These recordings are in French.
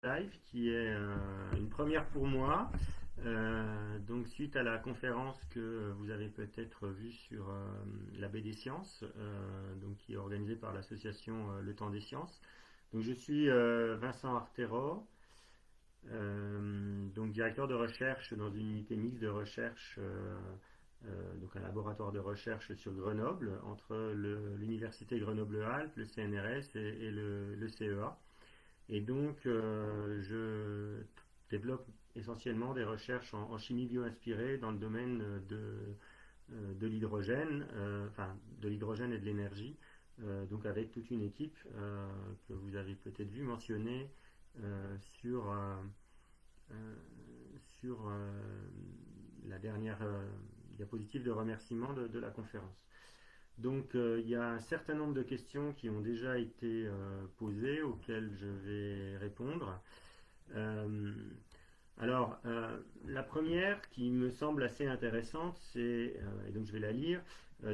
live qui est une première pour moi. Donc suite à la conférence que vous avez peut-être vue sur la baie des sciences, donc qui est organisée par l'association Le Temps des Sciences. Donc je suis Vincent Artero, donc directeur de recherche dans une unité mixte de recherche, donc un laboratoire de recherche sur Grenoble, entre l'université Grenoble-Alpes, le CNRS et le CEA. Et donc je développe essentiellement des recherches en chimie bio-inspirée dans le domaine de l'hydrogène, enfin de l'hydrogène et de l'énergie, donc avec toute une équipe que vous avez peut-être vu mentionner sur euh, la dernière diapositive de remerciement de la conférence. Donc il y a un certain nombre de questions qui ont déjà été posées, auxquelles je vais répondre. Euh, la première qui me semble assez intéressante, et donc je vais la lire,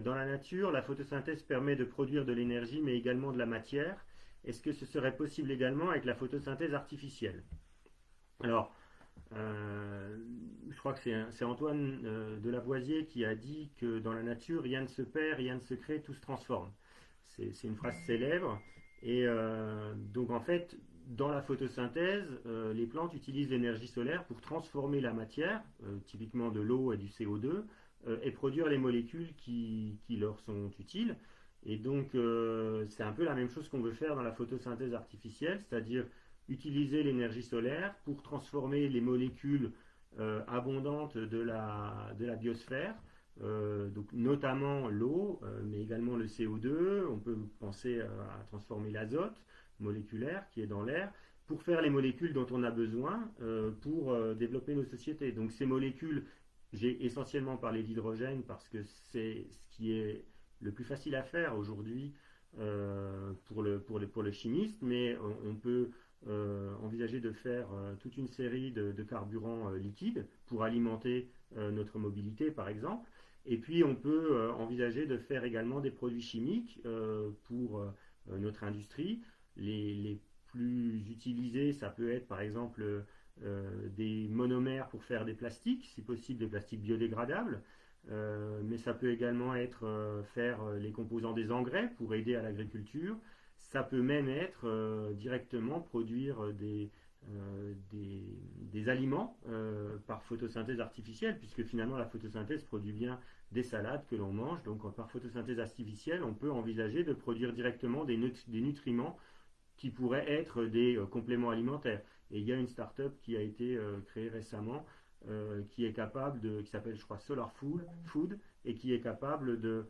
dans la nature, la photosynthèse permet de produire de l'énergie, mais également de la matière. Est-ce que ce serait possible également avec la photosynthèse artificielle? Alors, je crois que c'est Antoine de Lavoisier qui a dit que dans la nature, rien ne se perd, rien ne se crée, tout se transforme. C'est une phrase célèbre. Et donc en fait, dans la photosynthèse, les plantes utilisent l'énergie solaire pour transformer la matière, typiquement de l'eau et du CO2, et produire les molécules qui leur sont utiles. Et donc c'est un peu la même chose qu'on veut faire dans la photosynthèse artificielle, c'est-à-dire utiliser l'énergie solaire pour transformer les molécules abondantes de la biosphère, donc notamment l'eau, mais également le CO2. On peut penser à transformer l'azote moléculaire qui est dans l'air pour faire les molécules dont on a besoin pour développer nos sociétés. Donc ces molécules, j'ai essentiellement parlé d'hydrogène parce que c'est ce qui est le plus facile à faire aujourd'hui pour le chimiste, mais on peut envisager de faire toute une série de carburants liquides pour alimenter notre mobilité, par exemple. Et puis, on peut envisager de faire également des produits chimiques pour notre industrie. Les plus utilisés, ça peut être, par exemple, des monomères pour faire des plastiques, si possible des plastiques biodégradables. Mais ça peut également être faire les composants des engrais pour aider à l'agriculture. Ça peut même être directement produire des aliments par photosynthèse artificielle, puisque finalement la photosynthèse produit bien des salades que l'on mange. Donc par photosynthèse artificielle, on peut envisager de produire directement des nutriments qui pourraient être des compléments alimentaires. Et il y a une start-up qui a été créée récemment qui est capable qui s'appelle, je crois, Solar Food, et qui est capable de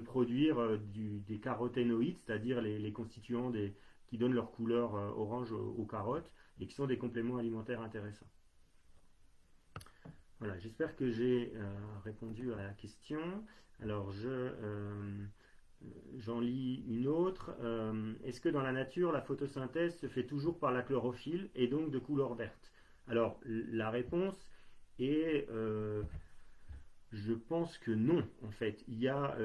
produire des caroténoïdes, c'est-à-dire les constituants qui donnent leur couleur orange aux carottes, et qui sont des compléments alimentaires intéressants. Voilà, j'espère que j'ai répondu à la question. Alors, j'en lis une autre. Est-ce que dans la nature, la photosynthèse se fait toujours par la chlorophylle et donc de couleur verte? Alors, la réponse est je pense que non, en fait. Il y a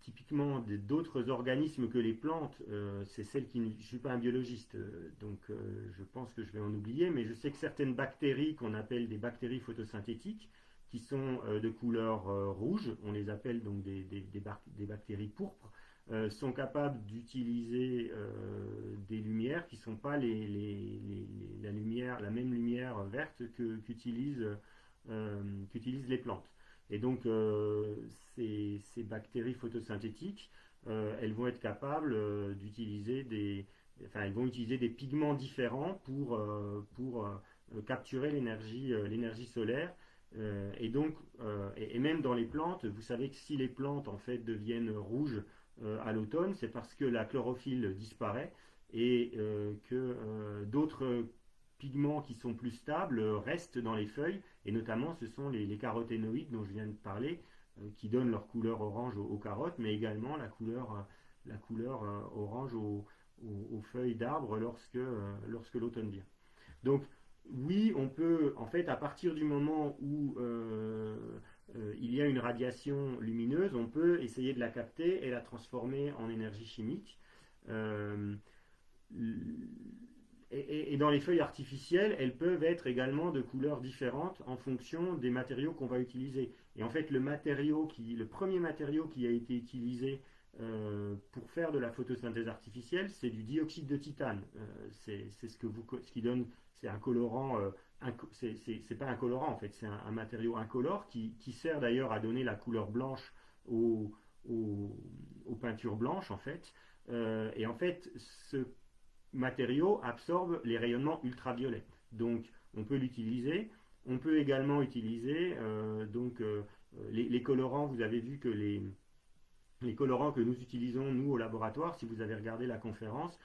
typiquement d'autres organismes que les plantes. C'est celle qui. Je ne suis pas un biologiste, donc je pense que je vais en oublier, mais je sais que certaines bactéries qu'on appelle des bactéries photosynthétiques, qui sont de couleur rouge, on les appelle donc des bactéries pourpres, sont capables d'utiliser des lumières qui ne sont pas la même lumière verte qu'utilisent les plantes. Et donc ces bactéries photosynthétiques, elles vont être capables elles vont utiliser des pigments différents pour capturer l'énergie solaire. Et même dans les plantes, vous savez que si les plantes en fait deviennent rouges à l'automne, c'est parce que la chlorophylle disparaît et que d'autres pigments qui sont plus stables restent dans les feuilles, et notamment ce sont les caroténoïdes dont je viens de parler, qui donnent leur couleur orange aux carottes, mais également la couleur orange aux feuilles d'arbres lorsque l'automne vient. Donc oui, on peut, en fait, à partir du moment où il y a une radiation lumineuse, on peut essayer de la capter et la transformer en énergie chimique. et dans les feuilles artificielles, elles peuvent être également de couleurs différentes en fonction des matériaux qu'on va utiliser. Et en fait, le premier matériau qui a été utilisé pour faire de la photosynthèse artificielle, c'est du dioxyde de titane. C'est ce qui donne, c'est un colorant, c'est pas un colorant en fait, c'est un matériau incolore qui sert d'ailleurs à donner la couleur blanche aux, aux, aux peintures blanches en fait. Et en fait, ce matériau absorbe les rayonnements ultraviolets. Donc, on peut l'utiliser. On peut également utiliser les colorants. Vous avez vu que les colorants que nous utilisons, nous, au laboratoire, si vous avez regardé la conférence,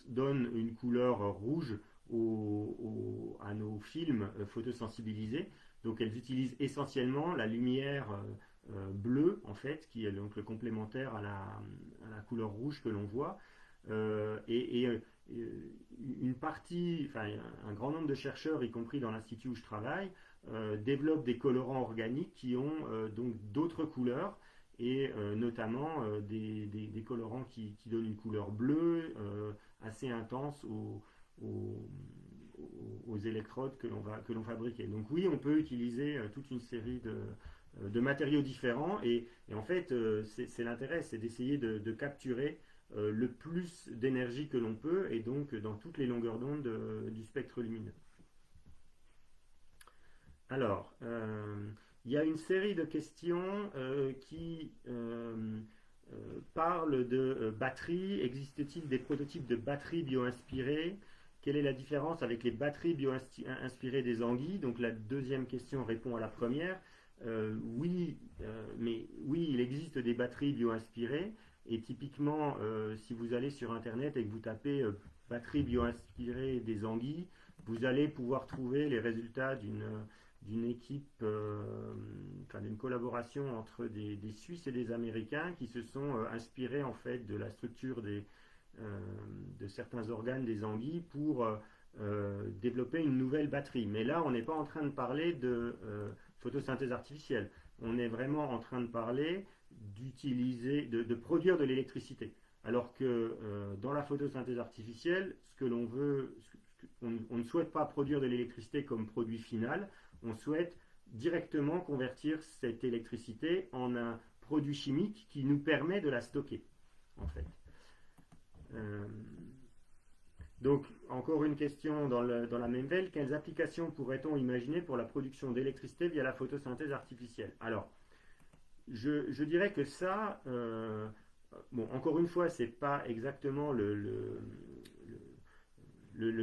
donnent une couleur rouge à nos films photosensibilisés. Donc, elles utilisent essentiellement la lumière bleue, en fait, qui est donc le complémentaire à la couleur rouge que l'on voit. Une partie, enfin un grand nombre de chercheurs, y compris dans l'institut où je travaille, développent des colorants organiques qui ont donc d'autres couleurs et notamment des colorants qui donnent une couleur bleue assez intense aux, aux électrodes que l'on fabrique. Donc oui, on peut utiliser toute une série de matériaux différents et en fait c'est l'intérêt, c'est d'essayer de capturer le plus d'énergie que l'on peut et donc dans toutes les longueurs d'onde du spectre lumineux. Alors, il y a une série de questions qui parlent de batteries. Existe-t-il des prototypes de batteries bio-inspirées? Quelle est la différence avec les batteries bio-inspirées des anguilles? Donc la deuxième question répond à la première. Oui, mais oui, il existe des batteries bio-inspirées. Et typiquement, si vous allez sur Internet et que vous tapez batterie bio-inspirée des anguilles, vous allez pouvoir trouver les résultats d'une équipe, d'une collaboration entre des Suisses et des Américains qui se sont inspirés en fait de la structure de certains organes des anguilles pour développer une nouvelle batterie. Mais là, on n'est pas en train de parler de photosynthèse artificielle. On est vraiment en train de parler de produire de l'électricité. Alors que dans la photosynthèse artificielle, ce que l'on veut, on ne souhaite pas produire de l'électricité comme produit final, on souhaite directement convertir cette électricité en un produit chimique qui nous permet de la stocker, en fait. Donc, encore une question dans la même veine, quelles applications pourrait-on imaginer pour la production d'électricité via la photosynthèse artificielle? Alors, je dirais que ça, bon, encore une fois, c'est pas exactement le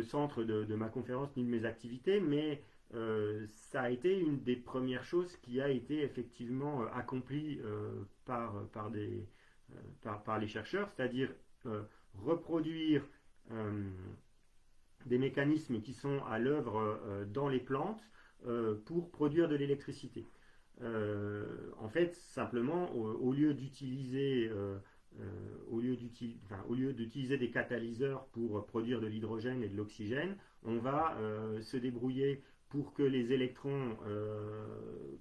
centre de ma conférence ni de mes activités, mais ça a été une des premières choses qui a été effectivement accomplie par les chercheurs, c'est-à-dire reproduire des mécanismes qui sont à l'œuvre dans les plantes pour produire de l'électricité. En fait, simplement, au lieu d'utiliser des catalyseurs pour produire de l'hydrogène et de l'oxygène, on va se débrouiller pour que les électrons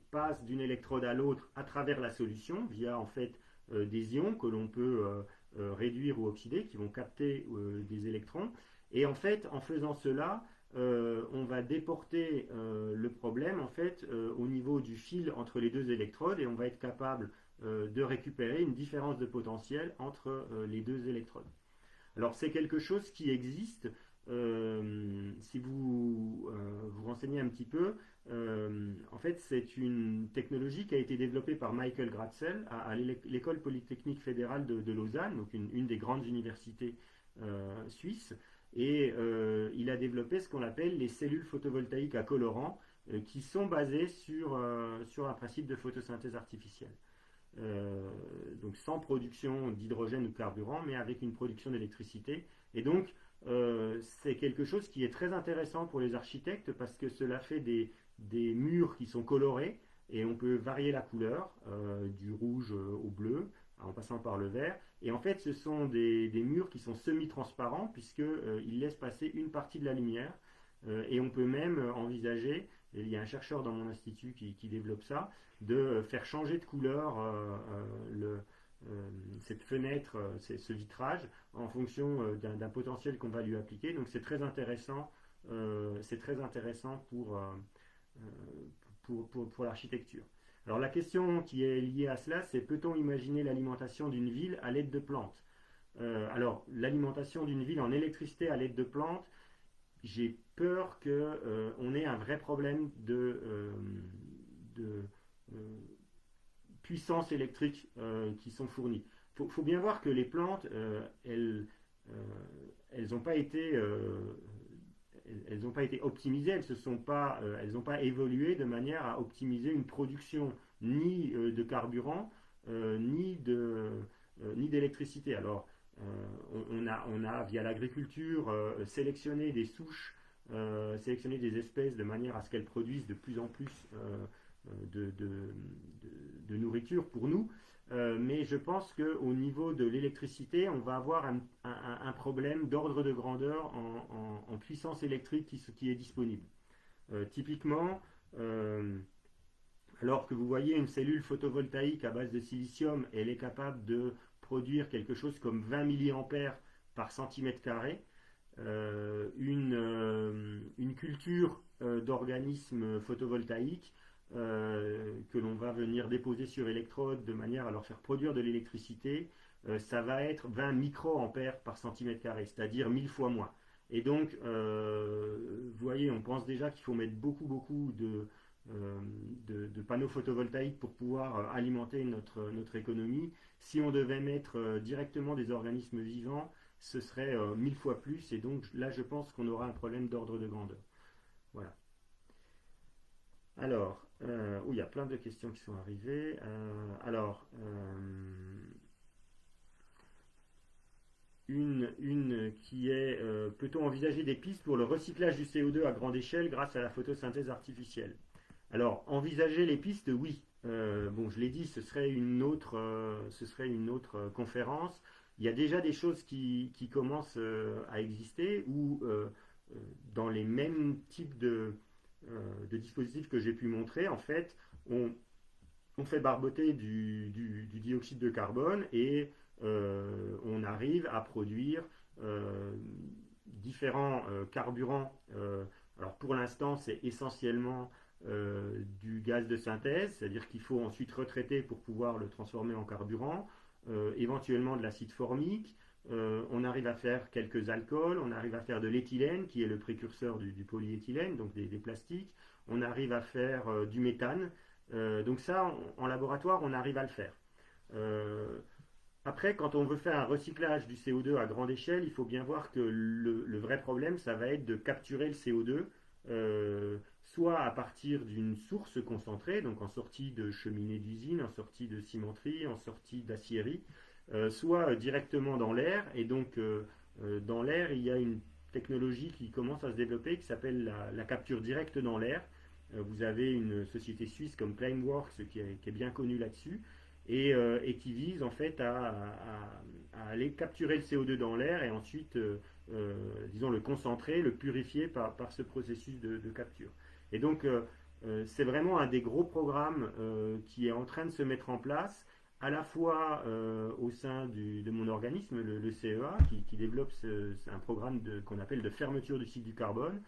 passent d'une électrode à l'autre à travers la solution via en fait des ions que l'on peut réduire ou oxyder, qui vont capter des électrons. Et en fait, en faisant cela, on va déporter le problème en fait au niveau du fil entre les deux électrodes et on va être capable de récupérer une différence de potentiel entre les deux électrodes. Alors c'est quelque chose qui existe. Si vous vous renseignez un petit peu, en fait c'est une technologie qui a été développée par Michael Gratzel à l'école polytechnique fédérale de Lausanne, donc une des grandes universités suisses. Et il a développé ce qu'on appelle les cellules photovoltaïques à colorant qui sont basées sur un principe de photosynthèse artificielle. Donc sans production d'hydrogène ou de carburant, mais avec une production d'électricité. Et donc, c'est quelque chose qui est très intéressant pour les architectes parce que cela fait des murs qui sont colorés et on peut varier la couleur du rouge au bleu en passant par le vert. Et en fait, ce sont des murs qui sont semi-transparents puisqu'ils laissent passer une partie de la lumière. Et on peut même envisager, et il y a un chercheur dans mon institut qui développe ça, de faire changer de couleur cette fenêtre, ce vitrage, en fonction d'un potentiel qu'on va lui appliquer. Donc c'est très intéressant, pour l'architecture. Alors la question qui est liée à cela, c'est peut-on imaginer l'alimentation d'une ville à l'aide de plantes? Alors l'alimentation d'une ville en électricité à l'aide de plantes, j'ai peur qu'on ait un vrai problème de puissance électrique qui sont fournies. Faut bien voir que les plantes, euh, elles n'ont pas été elles n'ont pas été optimisées, elles n'ont pas évolué de manière à optimiser une production ni de carburant, ni d'électricité. Alors, on a via l'agriculture, sélectionné des souches, sélectionné des espèces de manière à ce qu'elles produisent de plus en plus de, de- de nourriture pour nous. Mais je pense qu'au niveau de l'électricité, on va avoir un problème d'ordre de grandeur en puissance électrique qui est disponible. Typiquement, euh, alors que vous voyez une cellule photovoltaïque à base de silicium, elle est capable de produire quelque chose comme 20 milliampères par centimètre carré. Une culture d'organismes photovoltaïques que l'on va venir déposer sur électrode de manière à leur faire produire de l'électricité, ça va être 20 microampères par centimètre carré, c'est-à-dire 1000 fois moins. Et donc, vous voyez, on pense déjà qu'il faut mettre beaucoup de panneaux photovoltaïques pour pouvoir alimenter notre économie. Si on devait mettre directement des organismes vivants, ce serait 1000 fois plus. Et donc là, je pense qu'on aura un problème d'ordre de grandeur. Voilà. Alors, il y a plein de questions qui sont arrivées. Une qui est peut-on envisager des pistes pour le recyclage du CO2 à grande échelle grâce à la photosynthèse artificielle? Alors, envisager les pistes, oui. Bon, je l'ai dit, ce serait une autre conférence. Il y a déjà des choses qui commencent à exister où, dans les mêmes types de dispositifs que j'ai pu montrer, en fait, on, on fait barboter du dioxyde de carbone et on arrive à produire euh, différents carburants. Alors pour l'instant, c'est essentiellement du gaz de synthèse, c'est-à-dire qu'il faut ensuite retraiter pour pouvoir le transformer en carburant, éventuellement de l'acide formique. On arrive à faire quelques alcools, on arrive à faire de l'éthylène, qui est le précurseur du polyéthylène, donc des plastiques. On arrive à faire du méthane. Donc ça, en laboratoire, on arrive à le faire. Euh, Après, quand on veut faire un recyclage du CO2 à grande échelle, il faut bien voir que le vrai problème, ça va être de capturer le CO2, soit à partir d'une source concentrée, donc en sortie de cheminée d'usine, en sortie de cimenterie, en sortie d'aciérie, soit directement dans l'air. Et donc, dans l'air, il y a une technologie qui commence à se développer qui s'appelle la capture directe dans l'air. Vous avez une société suisse comme Climeworks qui est bien connue là-dessus et qui vise en fait à aller capturer le CO2 dans l'air et ensuite, disons, le concentrer, le purifier par ce processus de capture. Et donc, c'est vraiment un des gros programmes qui est en train de se mettre en place, à la fois au sein de mon organisme, le CEA, qui développe un programme qu'on appelle de fermeture du cycle du carbone.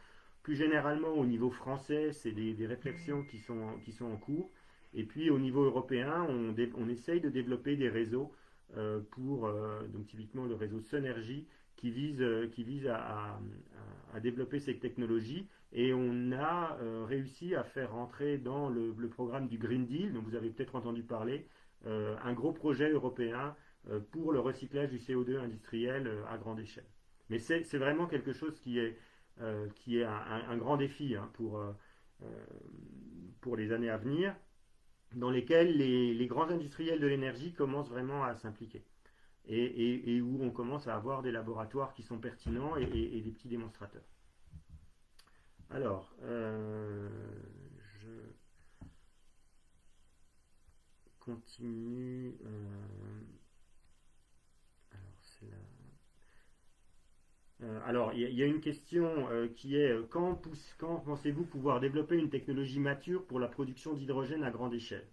Plus généralement, au niveau français, c'est des réflexions qui sont en cours. Et puis au niveau européen, on essaye de développer des réseaux donc typiquement le réseau Synergie, qui vise à développer ces technologies. Et on a réussi à faire rentrer dans le programme du Green Deal, dont vous avez peut-être entendu parler, un gros projet européen pour le recyclage du CO2 industriel à grande échelle. Mais c'est vraiment quelque chose qui est un grand défi hein, pour les années à venir dans lesquels les grands industriels de l'énergie commencent vraiment à s'impliquer et où on commence à avoir des laboratoires qui sont pertinents et des petits démonstrateurs. Alors, je continue. Alors, c'est là. Alors, il y a une question qui est quand pensez-vous pouvoir développer une technologie mature pour la production d'hydrogène à grande échelle?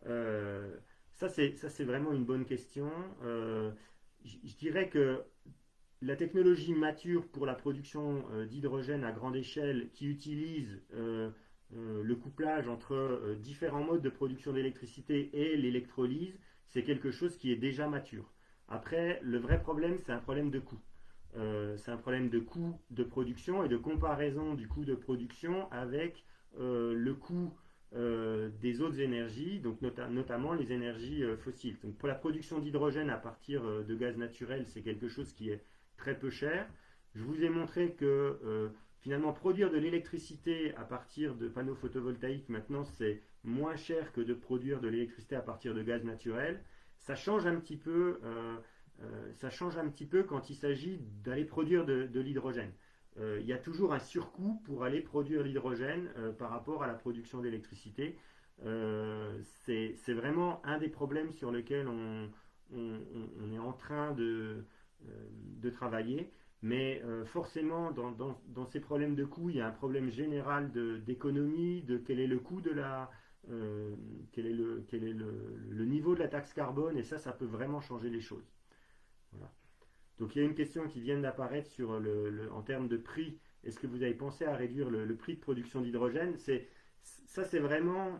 Euh, Ça, c'est vraiment une bonne question. Je dirais que la technologie mature pour la production d'hydrogène à grande échelle qui utilise le couplage entre différents modes de production d'électricité et l'électrolyse, c'est quelque chose qui est déjà mature. Après, le vrai problème, c'est un problème de coût. C'est un problème de coût de production et de comparaison du coût de production avec le coût des autres énergies, donc notamment les énergies fossiles. Donc pour la production d'hydrogène à partir de gaz naturel, c'est quelque chose qui est très peu cher. Je vous ai montré que finalement produire de l'électricité à partir de panneaux photovoltaïques, maintenant c'est moins cher que de produire de l'électricité à partir de gaz naturel. Ça change un petit peu, ça change un petit peu quand il s'agit d'aller produire de l'hydrogène. Il y a toujours un surcoût pour aller produire l'hydrogène par rapport à la production d'électricité. C'est vraiment un des problèmes sur lesquels on est en train de travailler. Mais forcément, dans ces problèmes de coût, il y a un problème général d'économie, de quel est le coût de la, quel est le niveau de la taxe carbone, et ça peut vraiment changer les choses. Voilà. Donc il y a une question qui vient d'apparaître sur en termes de prix. Est-ce que vous avez pensé à réduire le prix de production d'hydrogène? Ça, c'est vraiment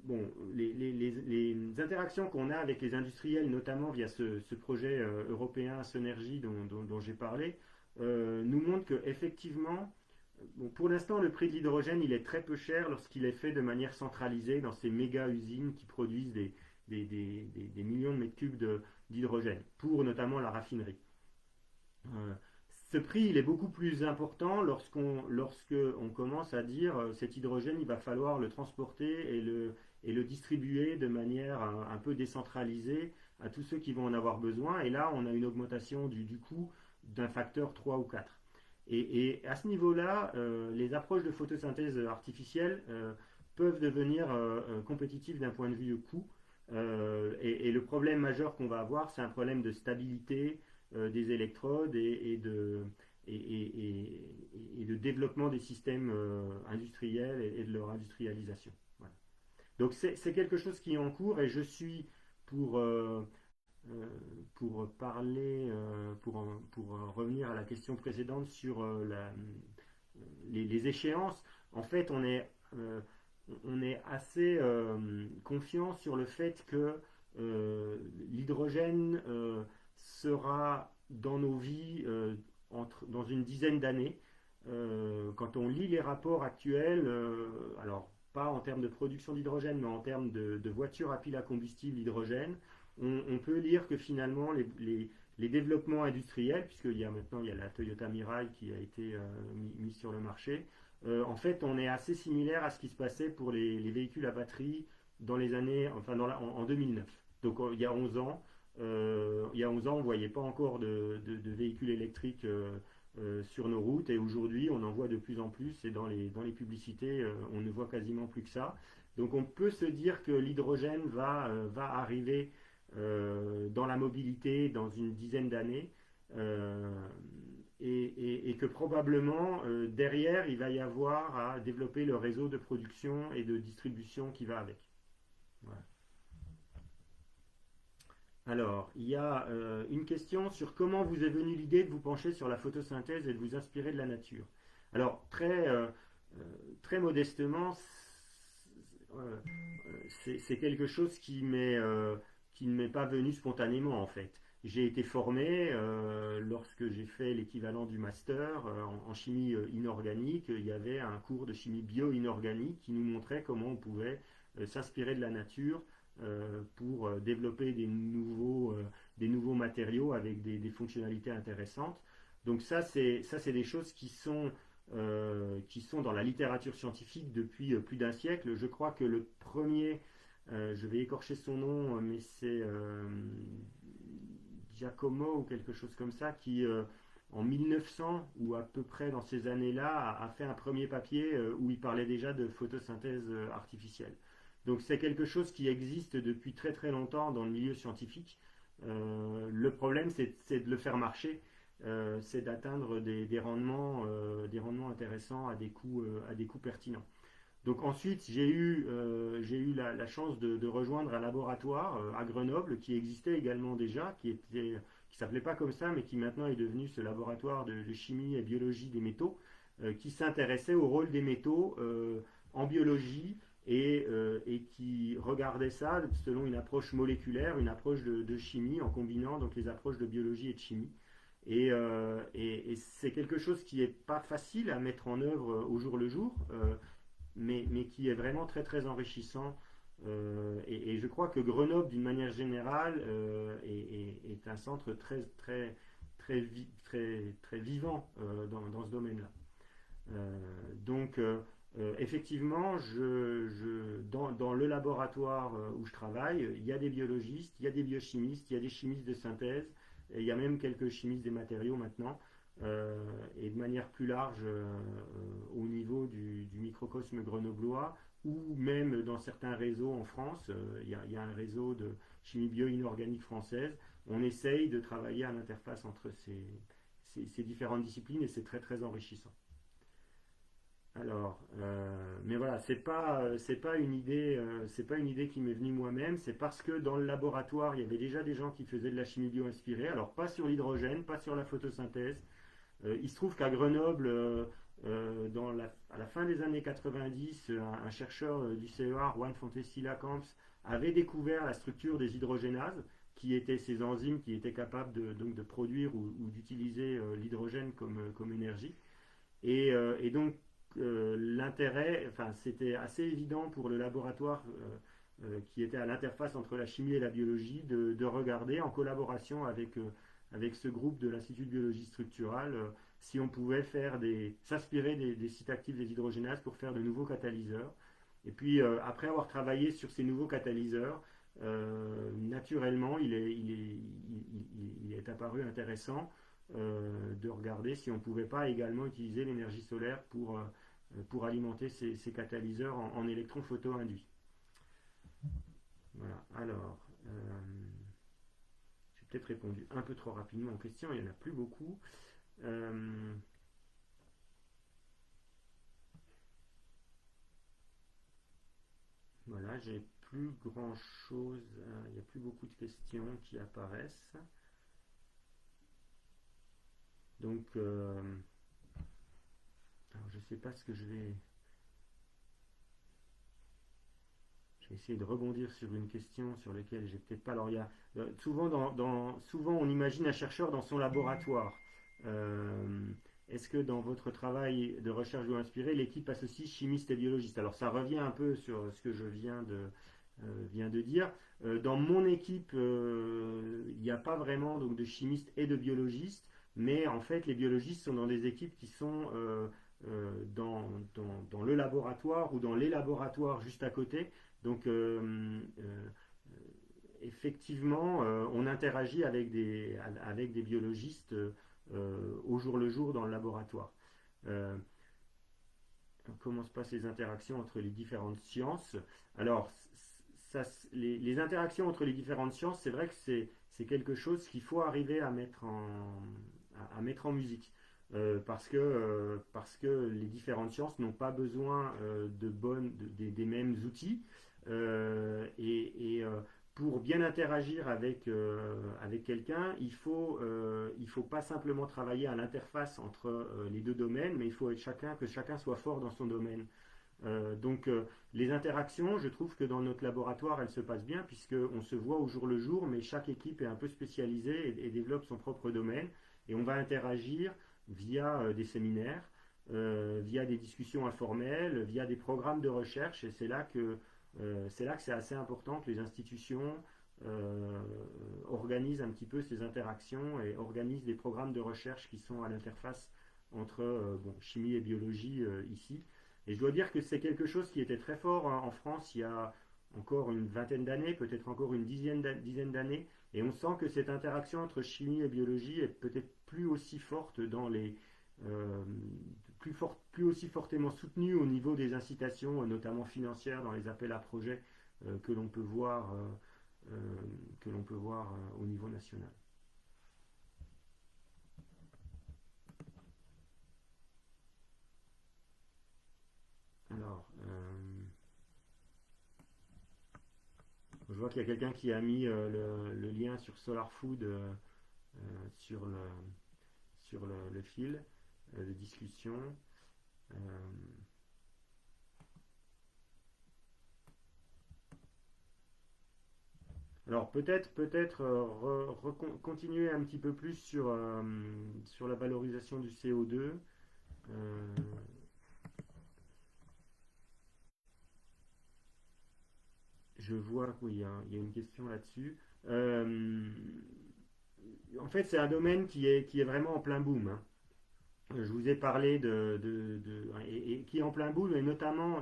bon, les interactions qu'on a avec les industriels, notamment via ce projet européen Synergie dont j'ai parlé, nous montrent qu'effectivement, bon, pour l'instant, le prix de l'hydrogène, il est très peu cher lorsqu'il est fait de manière centralisée dans ces méga usines qui produisent des millions de mètres cubes d'hydrogène, pour notamment la raffinerie. Euh, Ce prix, il est beaucoup plus important lorsque on commence à dire cet hydrogène, il va falloir le transporter et le distribuer de manière un peu décentralisée à tous ceux qui vont en avoir besoin. Et là, on a une augmentation du coût d'un facteur 3 ou 4. Et à ce niveau-là, les approches de photosynthèse artificielle peuvent devenir compétitives d'un point de vue coût. Et le problème majeur qu'on va avoir, c'est un problème de stabilité des électrodes et de développement des systèmes industriels et de leur industrialisation. Voilà. Donc c'est quelque chose qui est en cours et je suis pour, euh, euh, pour parler, pour revenir à la question précédente sur les échéances. En fait, on est assez confiant sur le fait que l'hydrogène sera dans nos vies dans une dizaine d'années. Quand on lit les rapports actuels, alors pas en termes de production d'hydrogène, mais en termes de voitures à pile à combustible hydrogène, on peut lire que finalement les développements industriels, puisqu'il y a maintenant il y a la Toyota Mirai qui a été mise sur le marché, en fait on est assez similaire à ce qui se passait pour les véhicules à batterie dans les années, enfin en 2009. Donc il y a 11 ans, il y a 11 ans, on ne voyait pas encore de véhicules électriques sur nos routes et aujourd'hui on en voit de plus en plus et dans les publicités on ne voit quasiment plus que ça. Donc on peut se dire que l'hydrogène va arriver dans la mobilité dans une dizaine d'années et que probablement derrière il va y avoir à développer le réseau de production et de distribution qui va avec. Voilà. Alors, il y a une question sur comment vous est venue l'idée de vous pencher sur la photosynthèse et de vous inspirer de la nature. Alors, très modestement, c'est quelque chose qui ne m'est pas venu spontanément en fait. J'ai été formé lorsque j'ai fait l'équivalent du master en chimie inorganique. Il y avait un cours de chimie bio-inorganique qui nous montrait comment on pouvait s'inspirer de la nature pour développer des nouveaux matériaux avec des fonctionnalités intéressantes. Donc ça, c'est des choses qui sont dans la littérature scientifique depuis plus d'un siècle. Je crois que le premier, je vais écorcher son nom, mais c'est Giacomo ou quelque chose comme ça, qui en 1900 ou à peu près dans ces années-là a fait un premier papier où il parlait déjà de photosynthèse artificielle. Donc c'est quelque chose qui existe depuis très très longtemps dans le milieu scientifique. Le problème c'est de le faire marcher, c'est d'atteindre des rendements intéressants à des coûts pertinents. Donc ensuite, j'ai eu la chance de rejoindre un laboratoire à Grenoble qui existait également déjà, qui s'appelait pas comme ça, mais qui maintenant est devenu ce laboratoire de chimie et biologie des métaux, qui s'intéressait au rôle des métaux en biologie et qui regardait ça selon une approche moléculaire, une approche de chimie en combinant donc les approches de biologie et de chimie. Et c'est quelque chose qui n'est pas facile à mettre en œuvre au jour le jour, mais qui est vraiment très très enrichissant. Et je crois que Grenoble, d'une manière générale, est un centre très vivant dans ce domaine-là. Effectivement, dans le laboratoire où je travaille, il y a des biologistes, il y a des biochimistes, il y a des chimistes de synthèse, et il y a même quelques chimistes des matériaux maintenant. Et de manière plus large au niveau du microcosme grenoblois ou même dans certains réseaux en France, il y a un réseau de chimie bio-inorganique française, on essaye de travailler à l'interface entre ces différentes disciplines et c'est très très enrichissant. Alors, mais voilà, c'est pas une idée qui m'est venue moi-même. C'est parce que dans le laboratoire, il y avait déjà des gens qui faisaient de la chimie bio-inspirée. Alors, pas sur l'hydrogène, pas sur la photosynthèse. Il se trouve qu'à Grenoble, à la fin des années 90, un chercheur du CEA, Juan Fontecilla Camps, avait découvert la structure des hydrogénases, qui étaient ces enzymes qui étaient capables donc de produire ou d'utiliser l'hydrogène comme énergie. Et donc, l'intérêt, enfin, c'était assez évident pour le laboratoire qui était à l'interface entre la chimie et la biologie de regarder en collaboration avec ce groupe de l'Institut de biologie structurale si on pouvait s'inspirer des sites actifs des hydrogénases pour faire de nouveaux catalyseurs. Et puis, après avoir travaillé sur ces nouveaux catalyseurs, naturellement, il est apparu intéressant de regarder si on ne pouvait pas également utiliser l'énergie solaire pour alimenter ces catalyseurs en électrons photo-induits. Voilà, alors, j'ai peut-être répondu un peu trop rapidement aux questions, il n'y en a plus beaucoup. Voilà, j'ai plus grand chose, il n'y a plus beaucoup de questions qui apparaissent. Donc, alors je ne sais pas ce que je vais essayer de rebondir sur une question sur laquelle j'ai peut-être pas. Alors, souvent, on imagine un chercheur dans son laboratoire. Est-ce que dans votre travail de recherche ou inspiré, l'équipe associe chimistes et biologistes? Alors, ça revient un peu sur ce que je viens de dire. Dans mon équipe, il n'y a pas vraiment donc, de chimistes et de biologistes, mais en fait, les biologistes sont dans des équipes qui sont dans le laboratoire ou dans les laboratoires juste à côté. Donc, effectivement, on interagit avec des biologistes au jour le jour dans le laboratoire. Euh, comment se passent les interactions entre les différentes sciences? Alors, les interactions entre les différentes sciences, c'est vrai que c'est quelque chose qu'il faut arriver à mettre en musique. Parce que les différentes sciences n'ont pas besoin des mêmes outils. Pour bien interagir avec quelqu'un, il faut pas simplement travailler à l'interface entre les deux domaines, mais il faut que chacun soit fort dans son domaine. Les interactions, je trouve que dans notre laboratoire, elles se passent bien puisqu'on se voit au jour le jour, mais chaque équipe est un peu spécialisée et développe son propre domaine. Et on va interagir via des séminaires, via des discussions informelles, via des programmes de recherche. Et c'est là que c'est assez important que les institutions organisent un petit peu ces interactions et organisent des programmes de recherche qui sont à l'interface entre chimie et biologie ici. Et je dois dire que c'est quelque chose qui était très fort en France il y a encore une vingtaine d'années, peut-être encore une dizaine d'années, et on sent que cette interaction entre chimie et biologie est peut-être plus aussi forte euh, plus aussi fortement soutenue au niveau des incitations, notamment financières, dans les appels à projets que l'on peut voir, au niveau national. Alors, vois qu'il y a quelqu'un qui a mis le lien sur Solar Food sur le fil de discussion. Euh, alors peut-être continuer un petit peu plus sur la valorisation du CO2. Euh, je vois qu'il y a une question là-dessus. Euh, En fait, c'est un domaine qui est vraiment en plein boom, hein. Je vous ai parlé et qui est en plein boom, et notamment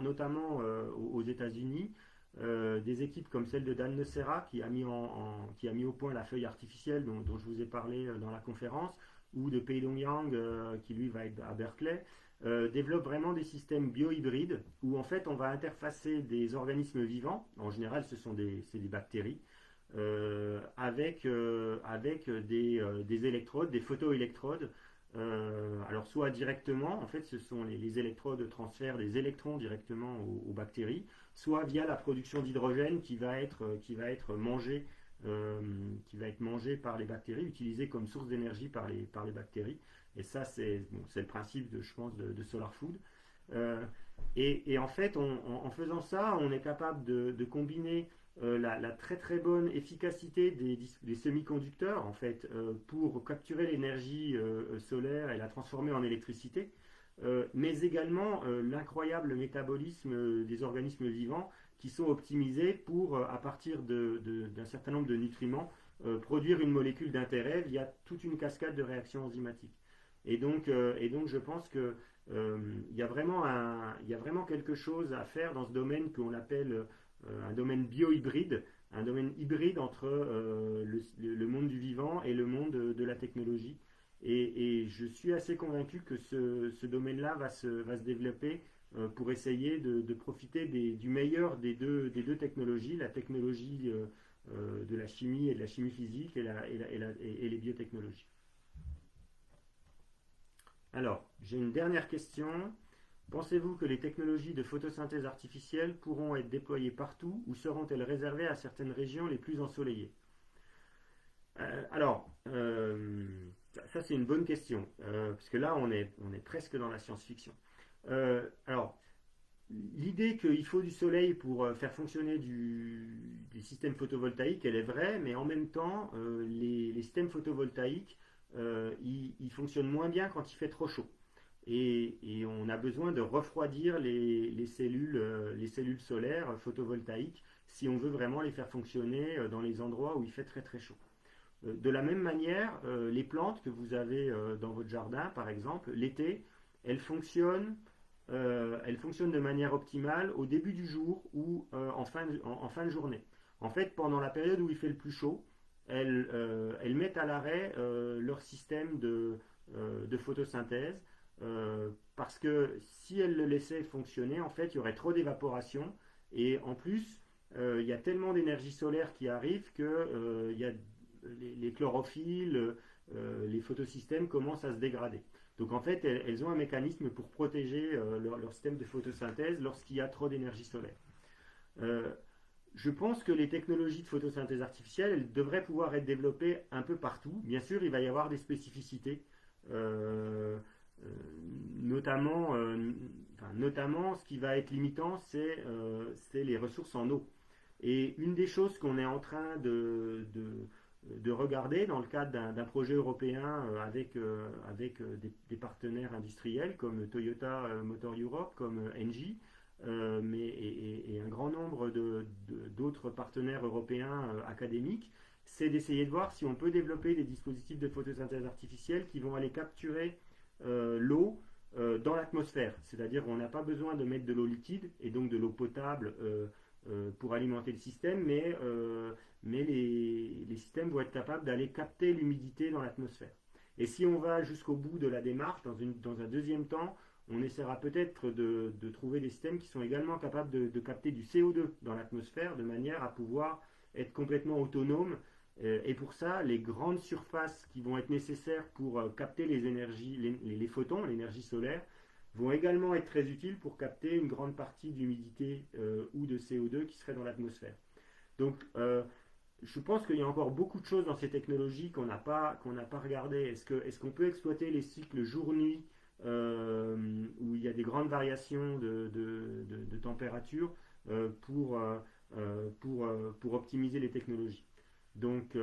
aux États-Unis, des équipes comme celle de Dan Nocera qui a mis au point la feuille artificielle dont je vous ai parlé dans la conférence, ou de Pei Dongyang qui lui va être à Berkeley, développe vraiment des systèmes biohybrides où en fait on va interfacer des organismes vivants, en général c'est des bactéries, avec des électrodes, des photoélectrodes. Alors soit directement, en fait ce sont les électrodes transfèrent des électrons directement aux bactéries, soit via la production d'hydrogène euh, qui va être mangé par les bactéries, utilisé comme source d'énergie par les bactéries. Et ça c'est le principe je pense de Solar Food. Euh, et en fait, en faisant ça, on est capable de combiner la très très bonne efficacité des semi-conducteurs en fait pour capturer l'énergie solaire et la transformer en électricité, mais également l'incroyable métabolisme des organismes vivants qui sont optimisés pour, à partir d'un certain nombre de nutriments, produire une molécule d'intérêt via toute une cascade de réactions enzymatiques. Et donc je pense que il y a vraiment quelque chose à faire dans ce domaine qu'on appelle un domaine biohybride, un domaine hybride entre le monde du vivant et le monde de la technologie. Et je suis assez convaincu que ce domaine-là va se développer pour essayer de profiter du meilleur des deux technologies, la technologie de la chimie et de la chimie physique et les biotechnologies. Alors, j'ai une dernière question. Pensez-vous que les technologies de photosynthèse artificielle pourront être déployées partout ou seront-elles réservées à certaines régions les plus ensoleillées? Alors, ça c'est une bonne question, parce que là on est presque dans la science-fiction. Alors, l'idée qu'il faut du soleil pour faire fonctionner des systèmes photovoltaïques, elle est vraie, mais en même temps, les systèmes photovoltaïques, ils fonctionnent moins bien quand il fait trop chaud. Et on a besoin de refroidir les cellules solaires photovoltaïques si on veut vraiment les faire fonctionner dans les endroits où il fait très très chaud. De la même manière, les plantes que vous avez dans votre jardin, par exemple, l'été, elles fonctionnent, elles fonctionnent de manière optimale au début du jour ou en fin de journée. En fait, pendant la période où il fait le plus chaud, elles mettent à l'arrêt leur système de photosynthèse, parce que si elles le laissaient fonctionner, en fait, il y aurait trop d'évaporation et en plus, il y a tellement d'énergie solaire qui arrive que il y a les chlorophylles, les photosystèmes commencent à se dégrader. Donc en fait, elles ont un mécanisme pour protéger leur système de photosynthèse lorsqu'il y a trop d'énergie solaire. Euh, je pense que les technologies de photosynthèse artificielle, elles devraient pouvoir être développées un peu partout. Bien sûr, il va y avoir des spécificités, euh, euh, notamment, ce qui va être limitant, c'est les ressources en eau. Et une des choses qu'on est en train de regarder dans le cadre d'un projet européen avec des partenaires industriels comme Toyota Motor Europe, comme Engie, et un grand nombre d'autres partenaires européens académiques, c'est d'essayer de voir si on peut développer des dispositifs de photosynthèse artificielle qui vont aller capturer l'eau dans l'atmosphère. C'est-à-dire qu'on n'a pas besoin de mettre de l'eau liquide et donc de l'eau potable pour alimenter le système, mais les systèmes vont être capables d'aller capter l'humidité dans l'atmosphère. Et si on va jusqu'au bout de la démarche, dans un deuxième temps, on essaiera peut-être de trouver des systèmes qui sont également capables de capter du CO2 dans l'atmosphère de manière à pouvoir être complètement autonome. Et pour ça, les grandes surfaces qui vont être nécessaires pour capter les énergies, les photons, l'énergie solaire, vont également être très utiles pour capter une grande partie d'humidité ou de CO2 qui serait dans l'atmosphère. Donc, je pense qu'il y a encore beaucoup de choses dans ces technologies qu'on n'a pas regardées. Est-ce qu'on peut exploiter les cycles jour-nuit où il y a des grandes variations de température pour optimiser les technologies. Donc,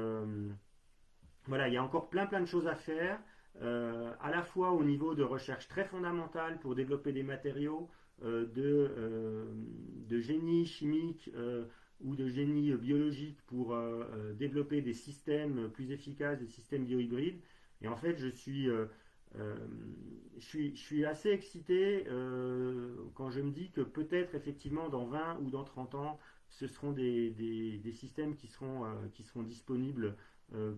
voilà, il y a encore plein de choses à faire, à la fois au niveau de recherche très fondamentale pour développer des matériaux, de génie chimique ou de génie biologique pour développer des systèmes plus efficaces, des systèmes biohybrides. Et en fait, euh, je suis assez excité quand je me dis que peut-être effectivement dans 20 ou dans 30 ans, ce seront des systèmes qui seront disponibles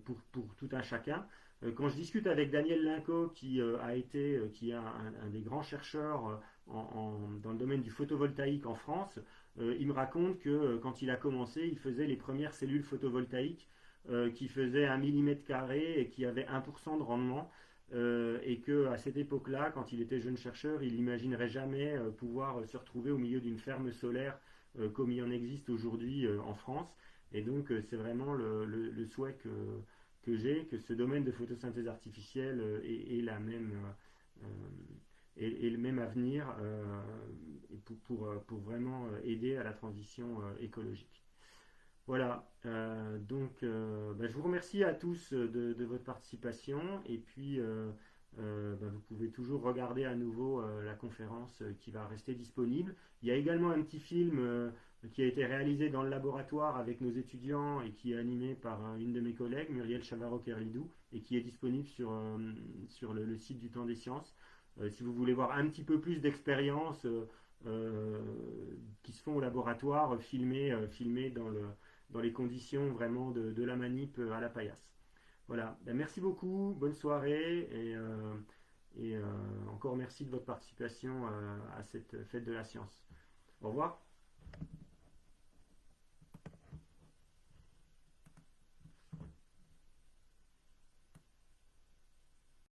pour tout un chacun. Quand je discute avec Daniel Linco, qui est un des grands chercheurs dans le domaine du photovoltaïque en France, il me raconte que quand il a commencé, il faisait les premières cellules photovoltaïques qui faisaient 1 mm² et qui avaient 1% de rendement. Et qu'à cette époque-là, quand il était jeune chercheur, il n'imaginerait jamais pouvoir se retrouver au milieu d'une ferme solaire comme il en existe aujourd'hui en France. Et donc, c'est vraiment le souhait que j'ai, que ce domaine de photosynthèse artificielle ait le même avenir pour vraiment aider à la transition écologique. Voilà, donc je vous remercie à tous de votre participation et puis vous pouvez toujours regarder à nouveau la conférence qui va rester disponible. Il y a également un petit film qui a été réalisé dans le laboratoire avec nos étudiants et qui est animé par une de mes collègues, Muriel Chavarro-Kerlidou, et qui est disponible sur le site du Temps des Sciences. Si vous voulez voir un petit peu plus d'expériences euh, qui se font au laboratoire, filmées dans les conditions vraiment de la manip à la paillasse. Voilà, merci beaucoup, bonne soirée et encore merci de votre participation à cette fête de la science. Au revoir.